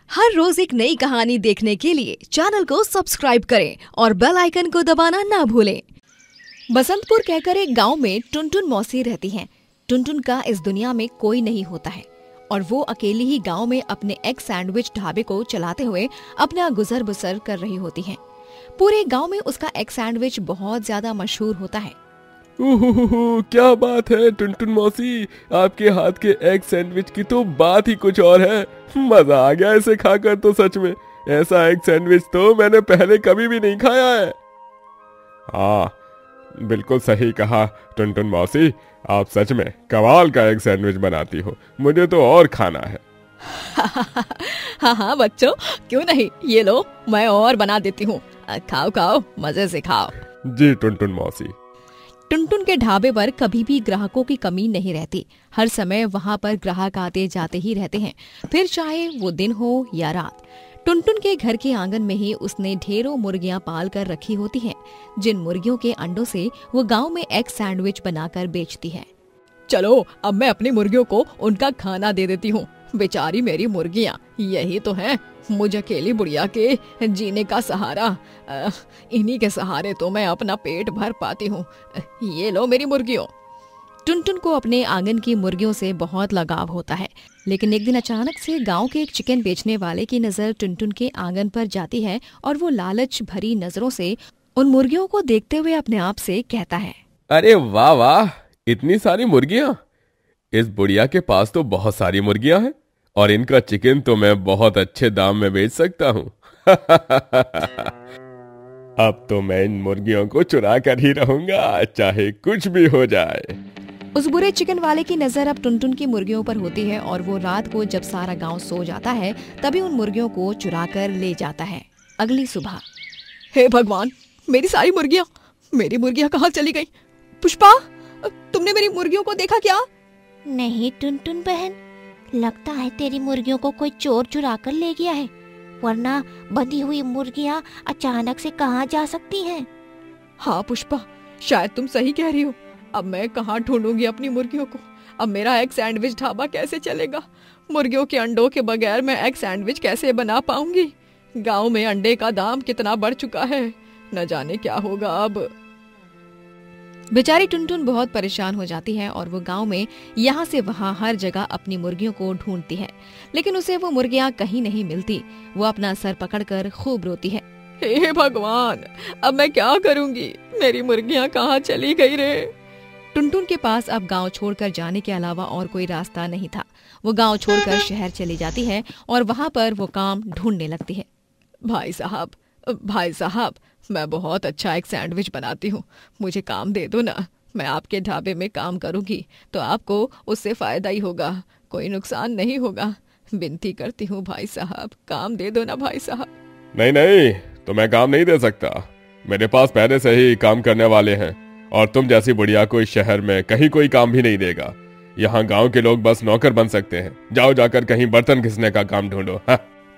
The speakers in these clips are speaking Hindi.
हर रोज एक नई कहानी देखने के लिए चैनल को सब्सक्राइब करें और बेल आइकन को दबाना ना भूलें। बसंतपुर कहकर एक गांव में टुनटुन मौसी रहती हैं। टुनटुन का इस दुनिया में कोई नहीं होता है और वो अकेली ही गांव में अपने एग सैंडविच ढाबे को चलाते हुए अपना गुजर बसर कर रही होती हैं। पूरे गांव में उसका एग सैंडविच बहुत ज्यादा मशहूर होता है। क्या बात है टुनटुन मौसी, आपके हाथ के एग सैंडविच की तो बात ही कुछ और है। मजा आ गया इसे खाकर तो सच में। ऐसा एग सैंडविच तो मैंने पहले कभी भी नहीं खाया है। हाँ, बिल्कुल सही कहा टुनटुन मौसी, आप सच में कमाल का एग सैंडविच बनाती हो। मुझे तो और खाना है। हाँ बच्चों, क्यों नहीं, ये लो मैं और बना देती हूँ। खाओ खाओ, मजे से खाओ। जी टुनटुन मौसी। टुनटुन के ढाबे पर कभी भी ग्राहकों की कमी नहीं रहती। हर समय वहाँ पर ग्राहक आते जाते ही रहते हैं, फिर चाहे वो दिन हो या रात। टुनटुन के घर के आंगन में ही उसने ढेरों मुर्गियां पाल कर रखी होती हैं, जिन मुर्गियों के अंडों से वो गांव में एग सैंडविच बनाकर बेचती है। चलो अब मैं अपनी मुर्गियों को उनका खाना दे देती हूँ। बेचारी मेरी मुर्गियां, यही तो हैं मुझे अकेली बुढ़िया के जीने का सहारा। इन्हीं के सहारे तो मैं अपना पेट भर पाती हूँ। ये लो मेरी मुर्गियों। टुनटुन को अपने आंगन की मुर्गियों से बहुत लगाव होता है, लेकिन एक दिन अचानक से गांव के एक चिकन बेचने वाले की नजर टुनटुन के आंगन पर जाती है और वो लालच भरी नजरों से उन मुर्गियों को देखते हुए अपने आप से कहता है, अरे वाह वाह, इतनी सारी मुर्गियां। इस बुढ़िया के पास तो बहुत सारी मुर्गियां हैं और इनका चिकन तो मैं बहुत अच्छे दाम में बेच सकता हूँ। अब तो मैं इन मुर्गियों को चुरा कर ही रहूंगा, चाहे कुछ भी हो जाए। उस बुरे चिकन वाले की नजर अब टुनटुन की मुर्गियों पर होती है और वो रात को जब सारा गांव सो जाता है तभी उन मुर्गियों को चुरा कर ले जाता है। अगली सुबह, हे भगवान, मेरी सारी मुर्गियां कहाँ चली गई? पुष्पा, तुमने मेरी मुर्गियों को देखा क्या? नहीं टुनटुन बहन, लगता है तेरी मुर्गियों को कोई चोर चुरा कर ले गया है, वरना बंधी हुई मुर्गियां अचानक से कहाँ जा सकती हैं? हाँ पुष्पा, शायद तुम सही कह रही हो। अब मैं कहाँ ढूंढूंगी अपनी मुर्गियों को? अब मेरा एग सैंडविच ढाबा कैसे चलेगा? मुर्गियों के अंडों के बगैर मैं एग सैंडविच कैसे बना पाऊंगी? गांव में अंडे का दाम कितना बढ़ चुका है, न जाने क्या होगा अब। बेचारी टुनटुन बहुत परेशान हो जाती है और वो गांव में यहाँ से वहाँ हर जगह अपनी मुर्गियों को ढूंढती है, लेकिन उसे वो मुर्गियाँ कहीं नहीं मिलती। वो अपना सर पकड़कर खूब रोती है, हे भगवान, अब मैं क्या करूंगी? मेरी मुर्गियाँ कहाँ चली गई रे? टुनटुन के पास अब गांव छोड़कर जाने के अलावा और कोई रास्ता नहीं था। वो गांव छोड़कर शहर चली जाती है और वहाँ पर वो काम ढूंढने लगती है। भाई साहब, मैं बहुत अच्छा एक सैंडविच बनाती हूँ, मुझे काम दे दो ना। मैं आपके ढाबे में काम करूँगी तो आपको उससे फायदा ही होगा, कोई नुकसान नहीं होगा। विनती करती हूँ भाई साहब, काम दे दो ना भाई साहब। नहीं, तो मैं काम नहीं दे सकता। मेरे पास पहले से ही काम करने वाले हैं और तुम जैसी बुढ़िया को इस शहर में कहीं कोई काम भी नहीं देगा। यहाँ गांव के लोग बस नौकर बन सकते हैं। जाओ जाकर कहीं बर्तन घिसने का काम ढूंढो।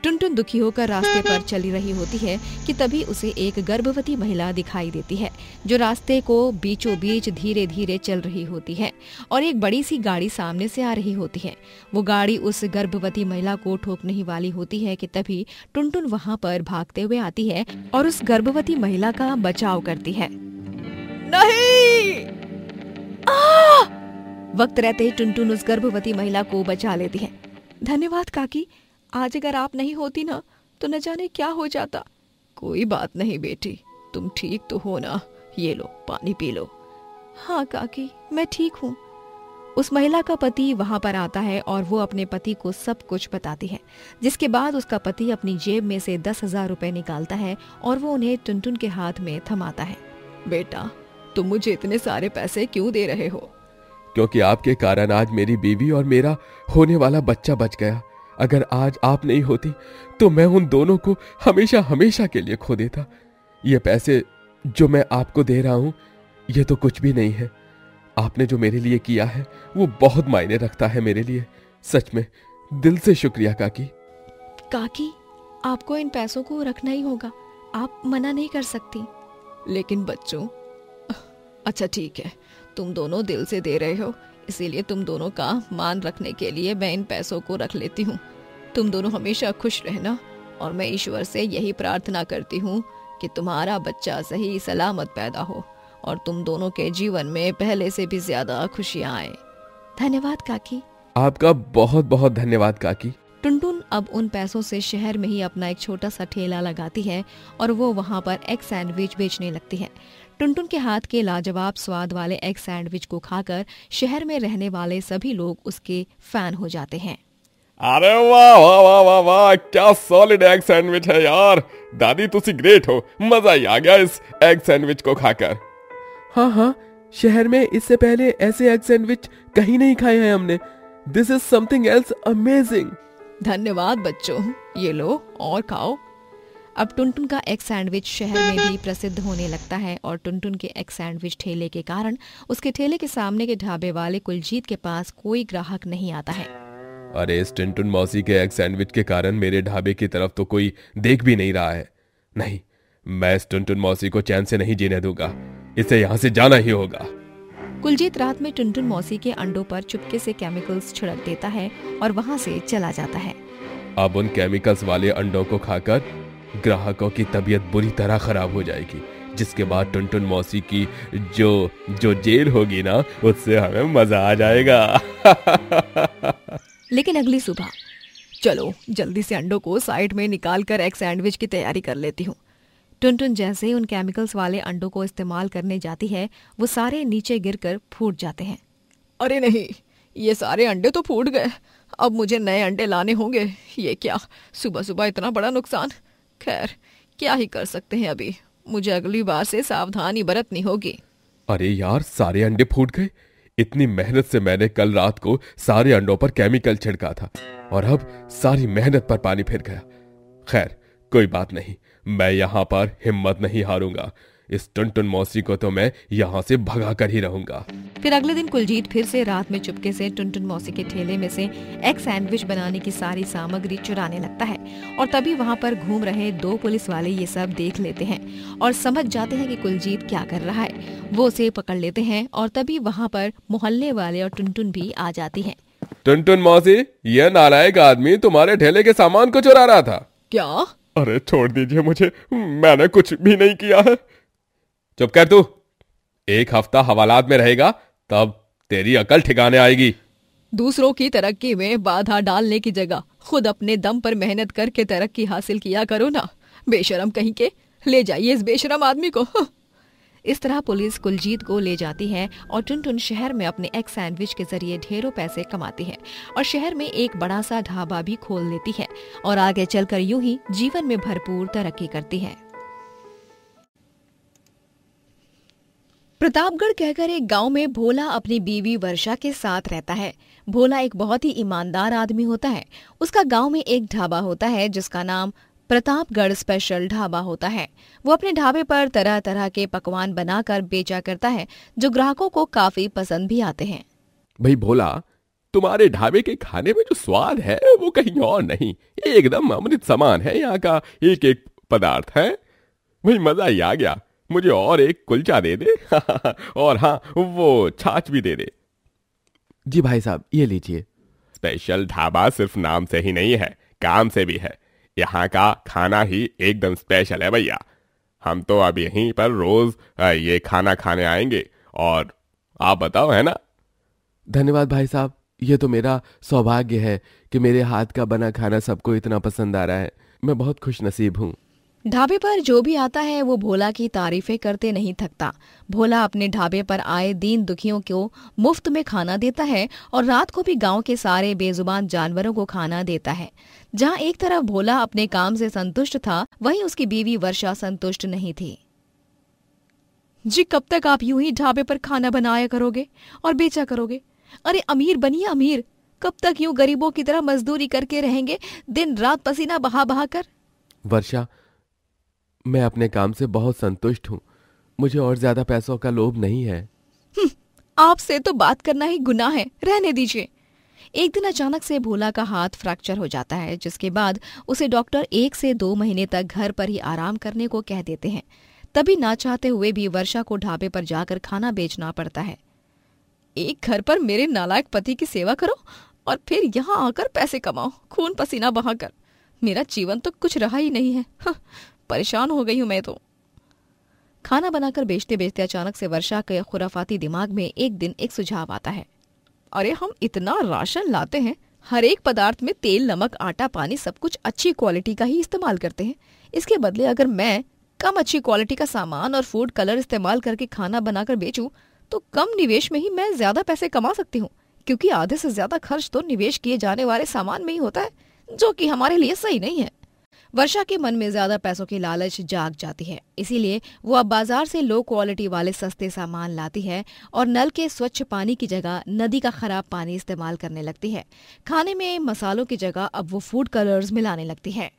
टुनटुन दुखी होकर रास्ते पर चली रही होती है कि तभी उसे एक गर्भवती महिला दिखाई देती है, जो रास्ते को बीचों बीच धीरे धीरे चल रही होती है और एक बड़ी सी गाड़ी सामने से आ रही होती है। वो गाड़ी उस गर्भवती महिला को ठोकने ही वाली होती है कि तभी टुनटुन वहाँ पर भागते हुए आती है और उस गर्भवती महिला का बचाव करती है। नहीं! वक्त रहते ही टुनटुन उस गर्भवती महिला को बचा लेती है। धन्यवाद काकी, आज अगर आप नहीं होती ना तो न जाने क्या हो जाता। कोई बात नहीं बेटी, तुम ठीक तो हो ना? ये लो पानी पी लो। हाँ काकी, मैं ठीक हूँ। उस महिला का पति वहाँ पर आता है और वो अपने पति को सब कुछ बताती है, जिसके बाद उसका पति अपनी जेब में से 10,000 रुपए निकालता है और वो उन्हें टुनटुन के हाथ में थमाता है। बेटा, तुम मुझे इतने सारे पैसे क्यों दे रहे हो? क्योंकि आपके कारण आज मेरी बीवी और मेरा होने वाला बच्चा बच गया। अगर आज आप नहीं होती तो मैं उन दोनों को हमेशा हमेशा के लिए खो देता। ये पैसे जो मैं आपको दे रहा हूँ, ये तो कुछ भी नहीं है। आपने जो मेरे लिए किया है वो बहुत मायने रखता है मेरे लिए। सच में दिल से शुक्रिया काकी। काकी, आपको इन पैसों को रखना ही होगा, आप मना नहीं कर सकती। लेकिन बच्चों, अच्छा ठीक है, तुम दोनों दिल से दे रहे हो, इसीलिए तुम दोनों का मान रखने के लिए मैं इन पैसों को रख लेती हूँ। तुम दोनों हमेशा खुश रहना और मैं ईश्वर से यही प्रार्थना करती हूँ कि तुम्हारा बच्चा सही सलामत पैदा हो और तुम दोनों के जीवन में पहले से भी ज्यादा खुशियाँ आए। धन्यवाद काकी। आपका बहुत बहुत धन्यवाद काकी। टुनटुन अब उन पैसों से शहर में ही अपना एक छोटा सा ठेला लगाती है और वो वहाँ पर एग सैंडविच बेचने लगती है। टुनटुन के हाथ के लाजवाब स्वाद वाले एग सैंडविच को खाकर शहर में रहने वाले सभी लोग उसके फैन हो जाते हैं। अरे वाह वाह वाह वाह वाह, क्या सॉलिड एग सैंडविच है यार। दादी तुसी ग्रेट हो, मजा ही आ गया इस एग सैंडविच को खाकर। हाँ हाँ, शहर में इससे पहले ऐसे एग सैंडविच कहीं नहीं खाए हैं हमने। This is something else amazing. धन्यवाद बच्चों, ये लो और खाओ। अब टुनटुन का एग सैंडविच शहर में भी प्रसिद्ध होने लगता है और टुनटुन के एग सैंडविच ठेले के कारण उसके ठेले के सामने के ढाबे वाले कुलजीत के पास कोई ग्राहक नहीं आता है। अरे इस टुनटुन मौसी के एग सैंडविच के कारण मेरे ढाबे की तरफ तो कोई देख भी नहीं रहा है। नहीं, मैं इस टुनटुन मौसी को चैन से नहीं जीने दूंगा, इसे यहाँ से जाना ही होगा। कुलजीत रात में टुनटुन मौसी के अंडों पर चुपके से केमिकल्स छिड़क देता है और वहाँ से चला जाता है। अब उन केमिकल्स वाले अंडों को खाकर ग्राहकों की तबीयत बुरी तरह खराब हो जाएगी, जिसके बाद टुनटुन मौसी की जो जेल होगी ना, उससे हमें मजा आ जाएगा। लेकिन अगली सुबह, चलो जल्दी से अंडों को साइड में निकाल कर एग सैंडविच की तैयारी कर लेती हूँ। टुनटुन जैसे ही उन केमिकल्स वाले अंडों को इस्तेमाल करने जाती है, वो सारे नीचे गिरकर फूट जाते हैं। अरे नहीं, ये सारे अंडे तो फूट गए, अब मुझे नए अंडे लाने होंगे। ये क्या, सुबह सुबह इतना बड़ा नुकसान। खैर, क्या ही कर सकते हैं, अभी मुझे अगली बार से सावधानी बरतनी होगी। अरे यार, सारे अंडे फूट गए। इतनी मेहनत से मैंने कल रात को सारे अंडों पर केमिकल छिड़का था और अब सारी मेहनत पर पानी फिर गया। खैर, कोई बात नहीं, मैं यहाँ पर हिम्मत नहीं हारूंगा। इस टुनटुन मौसी को तो मैं यहाँ से भगा कर ही रहूंगा। फिर अगले दिन कुलजीत फिर से रात में चुपके से टुनटुन मौसी के ठेले में से एग सैंडविच बनाने की सारी सामग्री चुराने लगता है और तभी वहाँ पर घूम रहे दो पुलिस वाले ये सब देख लेते हैं और समझ जाते हैं कि कुलजीत क्या कर रहा है। वो उसे पकड़ लेते हैं और तभी वहाँ पर मोहल्ले वाले और टुनटुन भी आ जाती है। टुनटुन मौसी, यह नालायक आदमी तुम्हारे ठेले के सामान को चुरा रहा था। क्या? अरे छोड़ दीजिए मुझे, मैंने कुछ भी नहीं किया है। चुप कर तू, एक हफ्ता हवालात में रहेगा तब तेरी अकल ठिकाने आएगी। दूसरों की तरक्की में बाधा डालने की जगह खुद अपने दम पर मेहनत करके तरक्की हासिल किया करो ना। बेशरम कहीं के, ले जाइए इस बेशरम आदमी को। इस तरह पुलिस कुलजीत को ले जाती है और टुनटुन शहर में अपने एग सैंडविच के जरिए ढेरों पैसे कमाती है और शहर में एक बड़ा सा ढाबा भी खोल लेती है और आगे चलकर यूं ही जीवन में भरपूर तरक्की करती है। प्रतापगढ़ कहकर एक गांव में भोला अपनी बीवी वर्षा के साथ रहता है। भोला एक बहुत ही ईमानदार आदमी होता है। उसका गांव में एक ढाबा होता है जिसका नाम प्रतापगढ़ स्पेशल ढाबा होता है। वो अपने ढाबे पर तरह तरह के पकवान बनाकर बेचा करता है जो ग्राहकों को काफी पसंद भी आते हैं। भाई भोला, तुम्हारे ढाबे के खाने में जो स्वाद है वो कहीं और नहीं, एकदम अमृत समान है। यहाँ का एक एक पदार्थ है, भाई मजा ही आ गया। मुझे और एक कुलचा दे दे और हाँ, वो छाछ भी दे दे। जी भाई साहब, ये लीजिए। स्पेशल ढाबा सिर्फ नाम से ही नहीं है, काम से भी है। यहाँ का खाना ही एकदम स्पेशल है भैया। हम तो अब यहीं पर रोज ये खाना खाने आएंगे। और आप बताओ, है ना? धन्यवाद भाई साहब, ये तो मेरा सौभाग्य है कि मेरे हाथ का बना खाना सबको इतना पसंद आ रहा है। मैं बहुत खुश नसीब हूँ। ढाबे पर जो भी आता है वो भोला की तारीफें करते नहीं थकता। भोला अपने ढाबे पर आए दीन दुखियों को मुफ्त में खाना देता है और रात को भी गांव के सारे बेजुबान जानवरों को खाना देता है। जहां एक तरफ भोला अपने काम से संतुष्ट था, वहीं उसकी बीवी वर्षा संतुष्ट नहीं थी। जी, कब तक आप यूं ही ढाबे पर खाना बनाया करोगे और बेचा करोगे? अरे अमीर बनिए अमीर, कब तक यूं गरीबों की तरह मजदूरी करके रहेंगे, दिन रात पसीना बहा बहा कर? वर्षा, मैं अपने काम से बहुत संतुष्ट हूँ। मुझे और ज्यादा पैसों का लोभ नहीं है। आपसे तो बात करना ही गुनाह है, रहने दीजिए। एक दिन अचानक से भोला का हाथ फ्रैक्चर हो जाता है, जिसके बाद उसे डॉक्टर 1 से 2 महीने तक घर पर ही आराम करने को कह देते हैं। तभी ना चाहते हुए भी वर्षा को ढाबे पर जाकर खाना बेचना पड़ता है। एक घर पर मेरे नालायक पति की सेवा करो और फिर यहाँ आकर पैसे कमाओ खून पसीना बहाकर। मेरा जीवन तो कुछ रहा ही नहीं है। परेशान हो गई हूं मैं तो। खाना बनाकर बेचते बेचते अचानक से वर्षा के खुराफाती दिमाग में एक दिन एक सुझाव आता है। अरे हम इतना राशन लाते हैं, हर एक पदार्थ में तेल नमक आटा पानी सब कुछ अच्छी क्वालिटी का ही इस्तेमाल करते हैं। इसके बदले अगर मैं कम अच्छी क्वालिटी का सामान और फूड कलर इस्तेमाल करके खाना बनाकर बेचूं तो कम निवेश में ही मैं ज्यादा पैसे कमा सकती हूँ, क्योंकि आधे से ज्यादा खर्च तो निवेश किए जाने वाले सामान में ही होता है, जो कि हमारे लिए सही नहीं है। वर्षा के मन में ज्यादा पैसों की लालच जाग जाती है, इसीलिए वो अब बाजार से लो क्वालिटी वाले सस्ते सामान लाती है और नल के स्वच्छ पानी की जगह नदी का खराब पानी इस्तेमाल करने लगती है। खाने में मसालों की जगह अब वो फूड कलर्स मिलाने लगती है।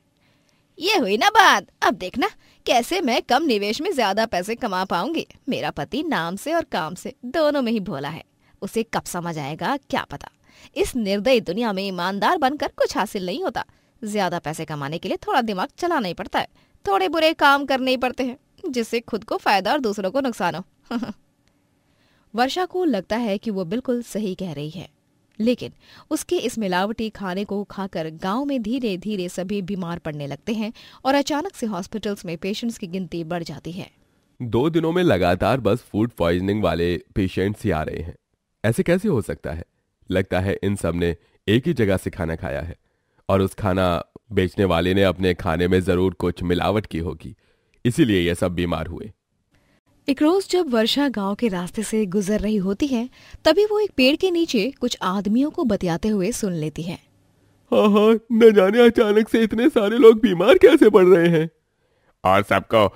ये हुई ना बात, अब देखना कैसे मैं कम निवेश में ज्यादा पैसे कमा पाऊंगी। मेरा पति नाम से और काम से दोनों में ही भोला है, उसे कब समझ आएगा क्या पता। इस निर्दयी दुनिया में ईमानदार बनकर कुछ हासिल नहीं होता। ज्यादा पैसे कमाने के लिए थोड़ा दिमाग चलाना ही पड़ता है, थोड़े बुरे काम करने ही पड़ते हैं, जिससे खुद को फायदा और दूसरों को नुकसान हो। वर्षा को लगता है कि वो बिल्कुल सही कह रही है, लेकिन उसके इस मिलावटी खाने को खाकर गांव में धीरे धीरे सभी बीमार पड़ने लगते हैं और अचानक से हॉस्पिटल्स में पेशेंट्स की गिनती बढ़ जाती है। 2 दिनों में लगातार बस फूड पॉइजनिंग वाले पेशेंट्स ही आ रहे हैं। ऐसे कैसे हो सकता है? लगता है इन सब ने एक ही जगह से खाना खाया है और उस खाना बेचने वाले ने अपने खाने में जरूर कुछ मिलावट की होगी, इसीलिए ये सब बीमार हुए। एक रोज जब वर्षा गांव के रास्ते से गुजर रही होती है, तभी वो एक पेड़ के नीचे कुछ आदमियों को बतियाते हुए सुन लेती है। हाँ, न जाने अचानक से इतने सारे लोग बीमार कैसे पड़ रहे हैं और सबको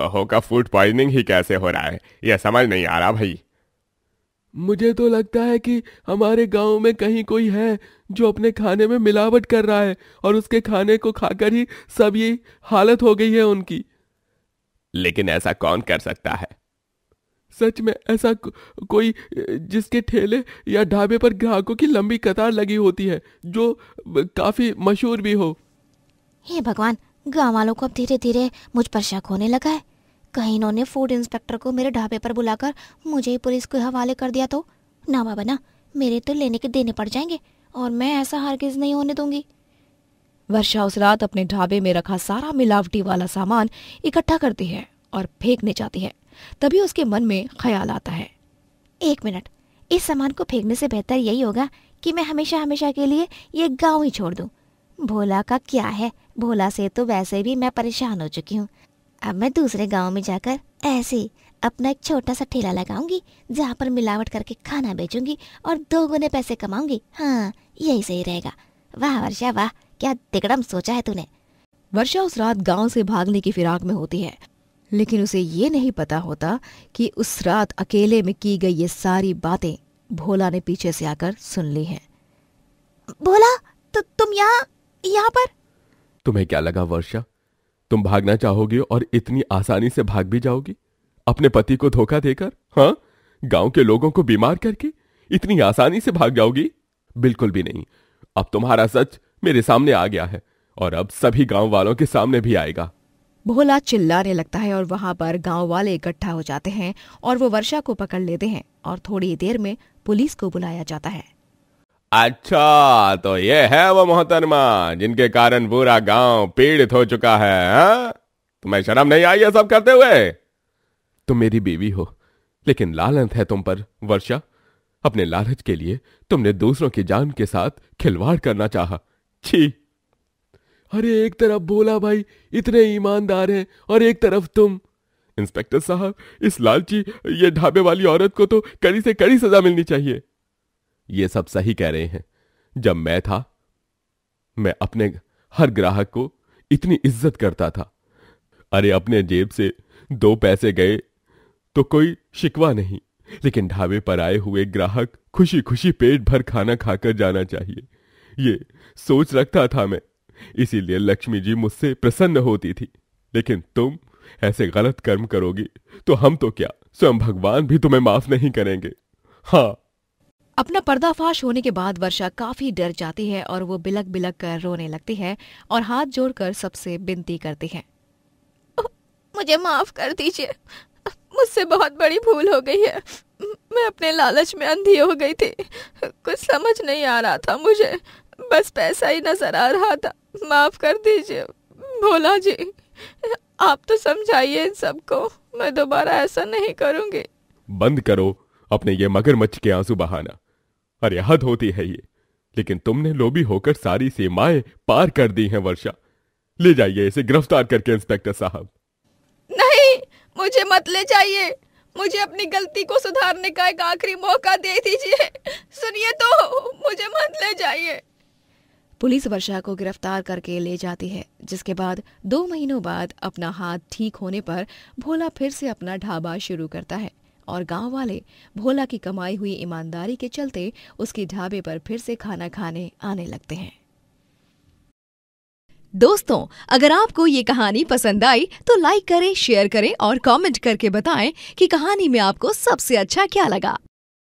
होगा फूड पॉइजनिंग ही कैसे हो रहा है, यह समझ नहीं आ रहा भाई। मुझे तो लगता है कि हमारे गांव में कहीं कोई है जो अपने खाने में मिलावट कर रहा है और उसके खाने को खाकर ही सब ये हालत हो गई है उनकी। लेकिन ऐसा कौन कर सकता है? सच में ऐसा कोई जिसके ठेले या ढाबे पर ग्राहकों की लंबी कतार लगी होती है, जो काफी मशहूर भी हो। हे भगवान, गांव वालों को अब धीरे धीरे मुझ पर शक होने लगा है। कहीं इन्होंने फूड इंस्पेक्टर को मेरे ढाबे पर बुलाकर मुझे पुलिस के हवाले कर दिया तो? ना बाबा ना, मेरे तो लेने के देने पड़ जाएंगे और मैं ऐसा हरगिज नहीं होने दूंगी। वर्षा उस रात अपने ढाबे में रखा सारा मिलावटी वाला सामान इकट्ठा करती है और फेंकने जाती है। तभी उसके मन में ख्याल आता है, 1 मिनट, इस सामान को फेंकने से बेहतर यही होगा कि मैं हमेशा हमेशा के लिए ये गाँव ही छोड़ दूं। भोला का क्या है, भोला से तो वैसे भी मैं परेशान हो चुकी हूँ। अब मैं दूसरे गांव में जाकर ऐसे ही अपना एक छोटा सा ठेला लगाऊंगी, जहाँ पर मिलावट करके खाना बेचूंगी और 2 गुने पैसे कमाऊंगी। हाँ, यही सही रहेगा। वाह वर्षा वाह, क्या तिकड़म सोचा है तूने। वर्षा उस रात गांव से भागने की फिराक में होती है, लेकिन उसे ये नहीं पता होता कि उस रात अकेले में की गई ये सारी बातें भोला ने पीछे से आकर सुन ली है। भोला, तो तुम यहाँ पर? तुम्हें क्या लगा वर्षा, तुम भागना चाहोगी और इतनी आसानी से भाग भी जाओगी अपने पति को धोखा देकर? हाँ, गांव के लोगों को बीमार करके इतनी आसानी से भाग जाओगी? बिल्कुल भी नहीं। अब तुम्हारा सच मेरे सामने आ गया है और अब सभी गांव वालों के सामने भी आएगा। भोला चिल्लाने लगता है और वहां पर गांव वाले इकट्ठा हो जाते हैं और वो वर्षा को पकड़ लेते हैं और थोड़ी देर में पुलिस को बुलाया जाता है। अच्छा, तो ये है वो मोहतरमा जिनके कारण पूरा गांव पीड़ित हो चुका है। हाँ? तुम्हें शर्म नहीं आई ये सब करते हुए? तुम मेरी बीवी हो, लेकिन लालच है तुम पर वर्षा। अपने लालच के लिए तुमने दूसरों की जान के साथ खिलवाड़ करना चाहा। छी! अरे एक तरफ भोला भाई इतने ईमानदार हैं और एक तरफ तुम। इंस्पेक्टर साहब, इस लालची ये ढाबे वाली औरत को तो कड़ी से कड़ी सजा मिलनी चाहिए। ये सब सही कह रहे हैं। जब मैं था, मैं अपने हर ग्राहक को इतनी इज्जत करता था। अरे अपने जेब से 2 पैसे गए तो कोई शिकवा नहीं, लेकिन ढाबे पर आए हुए ग्राहक खुशी खुशी पेट भर खाना खाकर जाना चाहिए, ये सोच रखता था मैं। इसीलिए लक्ष्मी जी मुझसे प्रसन्न होती थी। लेकिन तुम ऐसे गलत कर्म करोगी तो हम तो क्या, स्वयं भगवान भी तुम्हें माफ नहीं करेंगे। हाँ। अपना पर्दाफाश होने के बाद वर्षा काफी डर जाती है और वो बिलक बिलक कर रोने लगती है और हाथ जोड़कर सबसे विनती करती है, मुझे माफ कर दीजिए, मुझसे बहुत बड़ी भूल हो गई है। मैं अपने लालच में अंधी हो गई थी। कुछ समझ नहीं आ रहा था मुझे, बस पैसा ही नजर आ रहा था। माफ कर दीजिए भोला जी, आप तो समझाइए इन सबको, मैं दोबारा ऐसा नहीं करूंगी। बंद करो अपने ये मगरमच्छ के आंसू बहाना। अरे हद होती है ये, लेकिन तुमने लोभी होकर सारी सीमाएं पार कर दी हैं वर्षा। ले जाइए इसे गिरफ्तार करके इंस्पेक्टर साहब। नहीं, मुझे मत ले जाइए, मुझे अपनी गलती को सुधारने का एक आखिरी मौका दे दीजिए। सुनिए तो, मुझे मत ले जाइए। पुलिस वर्षा को गिरफ्तार करके ले जाती है, जिसके बाद 2 महीनों बाद अपना हाथ ठीक होने पर भोला फिर से अपना ढाबा शुरू करता है और गांव वाले भोला की कमाई हुई ईमानदारी के चलते उसकी ढाबे पर फिर से खाना खाने आने लगते हैं। दोस्तों, अगर आपको ये कहानी पसंद आई तो लाइक करें, शेयर करें और कमेंट करके बताएं कि कहानी में आपको सबसे अच्छा क्या लगा।